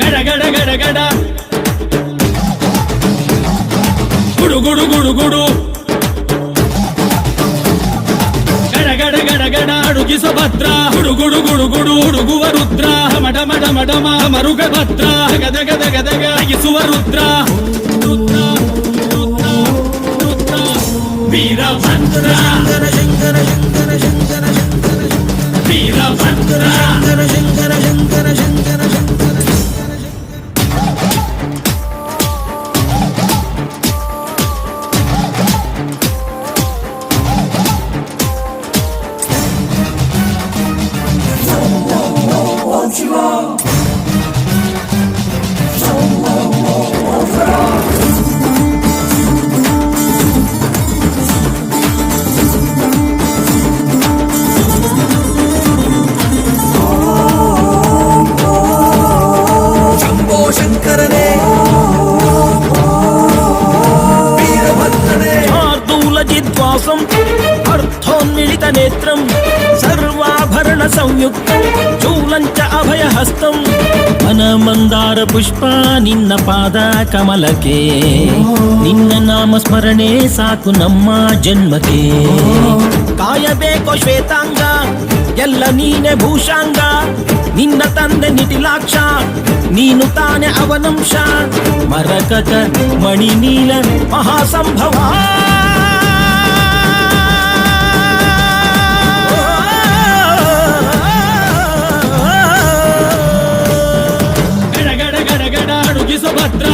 ಗಡ ಗಡ ಗಡ ಗಡ ಗುಡು ಗುಡು ಗುಡು ಗುಡು ಗಡ ಗಡ ಗಡ ಗಡ ಅಡುಗಿಸ ಭದ್ರ ಗುಡು ಗುಡು ಗುಡು ಗುಡು ಹುಡುಗುವ ರುದ್ರ ಮಡ ಮಡ ಮಡಮ ಮರುಗ ಭದ್ರ ಗದ ಗದ ಗದಗ ಅಗಿಸುವ ರುದ್ರ ರುದ್ರ ರುದ್ರ ರುದ್ರ ವೀರಭದ್ರ ಶಂಕರ ಶಂಕರ ಶಂಕರ ಶಂಕರ ಶಂಕರ ವೀರಭದ್ರ ಶಂಕರ ಶಂಕರ ಶಂಕರ ಶಂಕರ ಶಂಕರ అర్థోన్మిళిత నేత్రం సర్వాభరణ సంయుక్తం చూలంచ అభయహస్తం ವನಮಂದಾರ ಪುಷ್ಪ ನಿನ್ನ ಪಾದ ಕಮಲಕ್ಕೆ ನಿನ್ನ ನಾಮ ಸ್ಮರಣೆ ಸಾಕು ನಮ್ಮ ಜನ್ಮಕ್ಕೆ ಕಾಯಬೇಕೋ ಶ್ವೇತಾಂಗ ಎಲ್ಲ ನೀನೆ ಭೂಷಾಂಗ ನಿನ್ನ ತಂದೆ ನಿಟಿಲಾಕ್ಷ ನೀನು ತಾನೆ ಅವನಂಶ ಮರಕತ ಮಣಿ ನೀಲ ಮಹಾಸಂಭವ ಭದ್ರ